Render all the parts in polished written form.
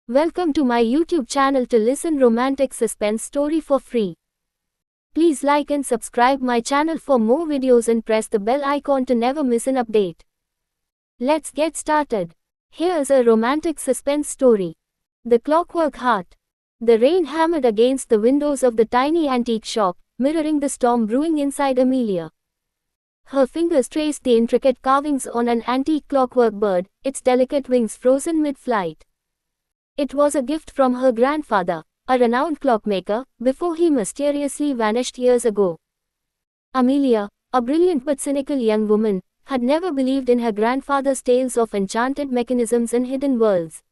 Welcome to my YouTube channel to listen romantic suspense story for free. Please like and subscribe my channel for more videos and press the bell icon to never miss an update. Let's get started. Here's a romantic suspense story. The Clockwork Heart. The rain hammered against the windows of the tiny antique shop, mirroring the storm brewing inside Amelia. Her fingers traced the intricate carvings on an antique clockwork bird, its delicate wings frozen mid-flight. It was a gift from her grandfather, a renowned clockmaker, before he mysteriously vanished years ago. Amelia, a brilliant but cynical young woman, had never believed in her grandfather's tales of enchanted mechanisms and hidden worlds.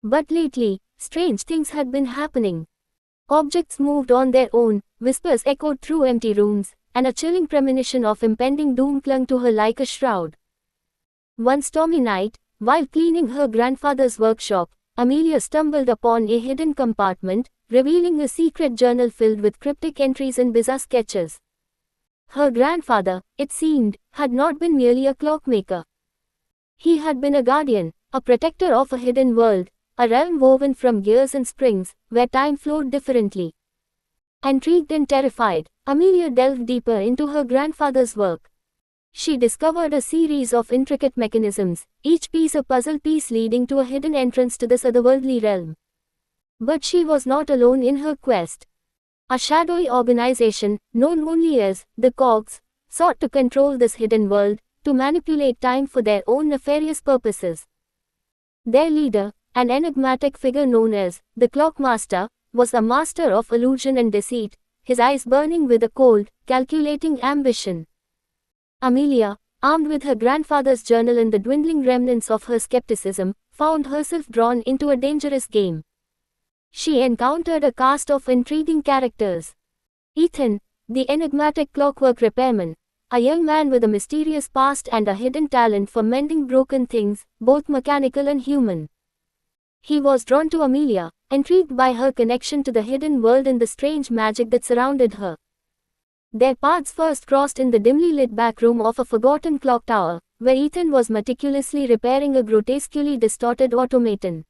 But lately, strange things had been happening. Objects moved on their own, whispers echoed through empty rooms, and a chilling premonition of impending doom clung to her like a shroud. One stormy night, while cleaning her grandfather's workshop, Amelia stumbled upon a hidden compartment, revealing a secret journal filled with cryptic entries and bizarre sketches. Her grandfather, it seemed, had not been merely a clockmaker. He had been a guardian, a protector of a hidden world, a realm woven from gears and springs, where time flowed differently. Intrigued and terrified, Amelia delved deeper into her grandfather's work. She discovered a series of intricate mechanisms, each piece a puzzle piece leading to a hidden entrance to this otherworldly realm. But she was not alone in her quest. A shadowy organization, known only as the Cogs, sought to control this hidden world, to manipulate time for their own nefarious purposes. Their leader, an enigmatic figure known as the Clockmaster, was a master of illusion and deceit, his eyes burning with a cold, calculating ambition. Amelia, armed with her grandfather's journal and the dwindling remnants of her skepticism, found herself drawn into a dangerous game. She encountered a cast of intriguing characters. Ethan, the enigmatic clockwork repairman, a young man with a mysterious past and a hidden talent for mending broken things, both mechanical and human. He was drawn to Amelia, intrigued by her connection to the hidden world and the strange magic that surrounded her. Their paths first crossed in the dimly lit back room of a forgotten clock tower, where Ethan was meticulously repairing a grotesquely distorted automaton.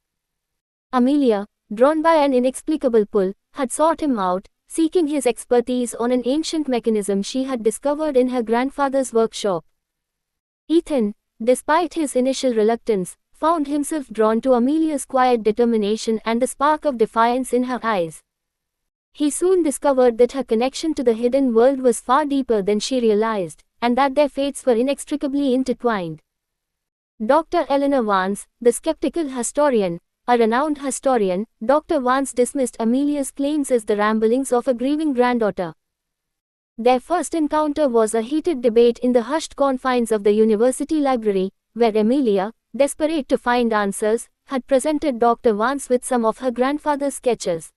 Amelia, drawn by an inexplicable pull, had sought him out, seeking his expertise on an ancient mechanism she had discovered in her grandfather's workshop. Ethan, despite his initial reluctance, found himself drawn to Amelia's quiet determination and the spark of defiance in her eyes. He soon discovered that her connection to the hidden world was far deeper than she realized, and that their fates were inextricably intertwined. Dr. Eleanor Vance, the skeptical historian, a renowned historian, Dr. Vance dismissed Amelia's claims as the ramblings of a grieving granddaughter. Their first encounter was a heated debate in the hushed confines of the university library, where Amelia, desperate to find answers, had presented Dr. Vance with some of her grandfather's sketches.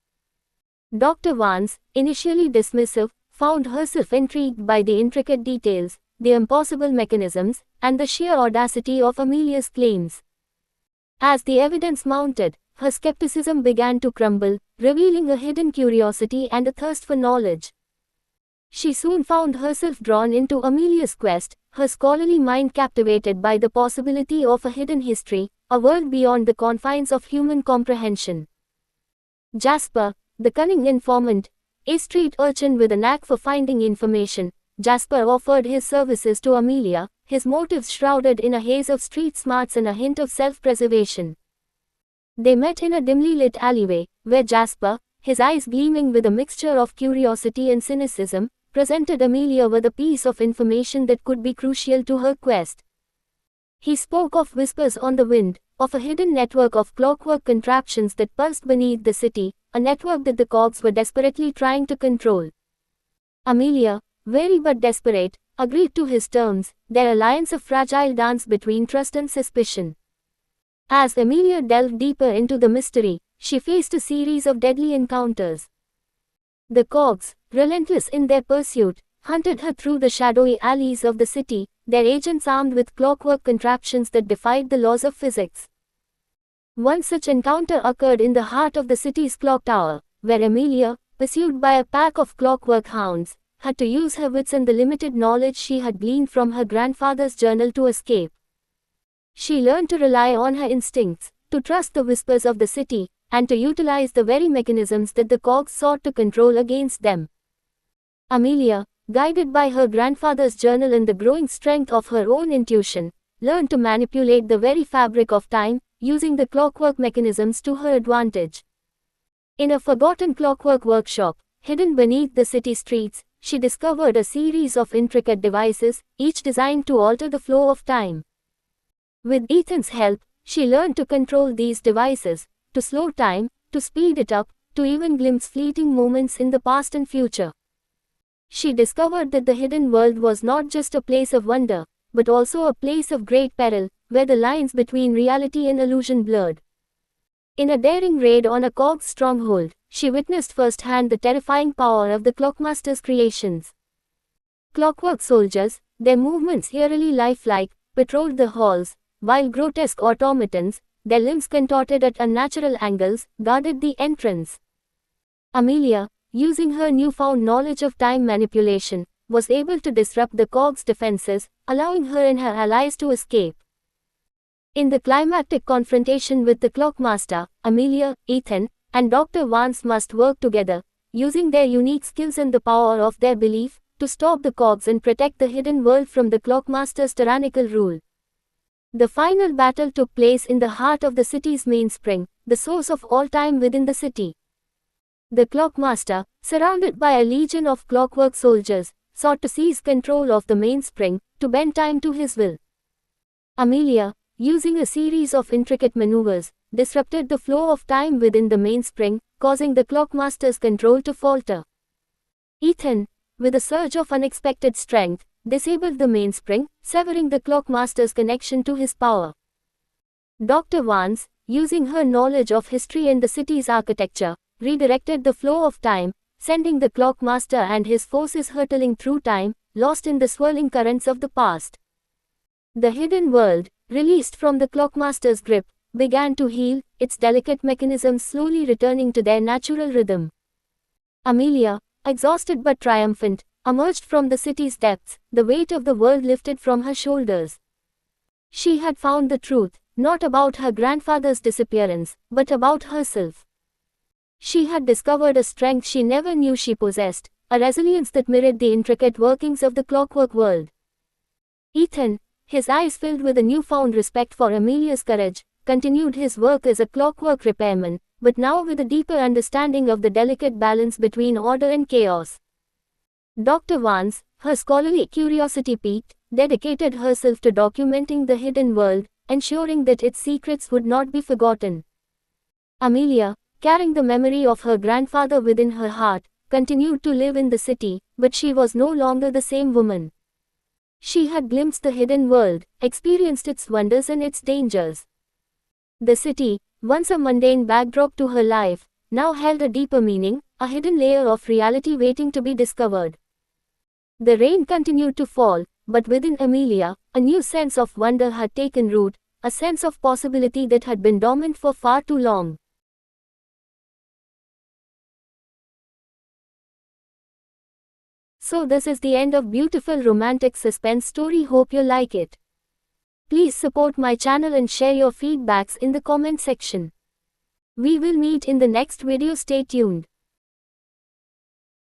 Dr. Vance, initially dismissive, found herself intrigued by the intricate details, the impossible mechanisms, and the sheer audacity of Amelia's claims. As the evidence mounted, her skepticism began to crumble, revealing a hidden curiosity and a thirst for knowledge. She soon found herself drawn into Amelia's quest, her scholarly mind captivated by the possibility of a hidden history, a world beyond the confines of human comprehension. Jasper, the cunning informant, a street urchin with a knack for finding information, Jasper offered his services to Amelia, his motives shrouded in a haze of street smarts and a hint of self-preservation. They met in a dimly lit alleyway, where Jasper, his eyes gleaming with a mixture of curiosity and cynicism, presented Amelia with a piece of information that could be crucial to her quest. He spoke of whispers on the wind, of a hidden network of clockwork contraptions that pulsed beneath the city, a network that the Cogs were desperately trying to control. Amelia, wary but desperate, agreed to his terms, their alliance a fragile dance between trust and suspicion. As Amelia delved deeper into the mystery, she faced a series of deadly encounters. The Cogs, relentless in their pursuit, hunted her through the shadowy alleys of the city, their agents armed with clockwork contraptions that defied the laws of physics. One such encounter occurred in the heart of the city's clock tower, where Amelia, pursued by a pack of clockwork hounds, had to use her wits and the limited knowledge she had gleaned from her grandfather's journal to escape. She learned to rely on her instincts, to trust the whispers of the city, and to utilize the very mechanisms that the cogs sought to control against them. Amelia, guided by her grandfather's journal and the growing strength of her own intuition, learned to manipulate the very fabric of time, using the clockwork mechanisms to her advantage. In a forgotten clockwork workshop, hidden beneath the city streets, she discovered a series of intricate devices, each designed to alter the flow of time. With Ethan's help, she learned to control these devices, to slow time, to speed it up, to even glimpse fleeting moments in the past and future. She discovered that the hidden world was not just a place of wonder, but also a place of great peril, where the lines between reality and illusion blurred. In a daring raid on a cog's stronghold, she witnessed firsthand the terrifying power of the Clockmaster's creations. Clockwork soldiers, their movements eerily lifelike, patrolled the halls, while grotesque automatons, their limbs contorted at unnatural angles, guarded the entrance. Amelia, using her newfound knowledge of time manipulation, was able to disrupt the cog's defenses, allowing her and her allies to escape. In the climactic confrontation with the Clockmaster, Amelia, Ethan, and Dr. Vance must work together, using their unique skills and the power of their belief, to stop the cogs and protect the hidden world from the Clockmaster's tyrannical rule. The final battle took place in the heart of the city's mainspring, the source of all time within the city. The Clockmaster, surrounded by a legion of clockwork soldiers, sought to seize control of the mainspring, to bend time to his will. Amelia, using a series of intricate maneuvers, disrupted the flow of time within the mainspring, causing the Clockmaster's control to falter. Ethan, with a surge of unexpected strength, disabled the mainspring, severing the Clockmaster's connection to his power. Dr. Vance, using her knowledge of history and the city's architecture, redirected the flow of time, sending the Clockmaster and his forces hurtling through time, lost in the swirling currents of the past. The hidden world, released from the Clockmaster's grip, began to heal, its delicate mechanisms slowly returning to their natural rhythm. Amelia, exhausted but triumphant, emerged from the city's depths, the weight of the world lifted from her shoulders. She had found the truth, not about her grandfather's disappearance, but about herself. She had discovered a strength she never knew she possessed, a resilience that mirrored the intricate workings of the clockwork world. Ethan, his eyes filled with a newfound respect for Amelia's courage, continued his work as a clockwork repairman, but now with a deeper understanding of the delicate balance between order and chaos. Dr. Vance, her scholarly curiosity piqued, dedicated herself to documenting the hidden world, ensuring that its secrets would not be forgotten. Amelia, carrying the memory of her grandfather within her heart, continued to live in the city, but she was no longer the same woman. She had glimpsed the hidden world, experienced its wonders and its dangers. The city, once a mundane backdrop to her life, now held a deeper meaning, a hidden layer of reality waiting to be discovered. The rain continued to fall, but within Amelia, a new sense of wonder had taken root, a sense of possibility that had been dormant for far too long. So this is the end of beautiful romantic suspense story. Hope you like it. Please support my channel and share your feedbacks in the comment section. We will meet in the next video. Stay tuned.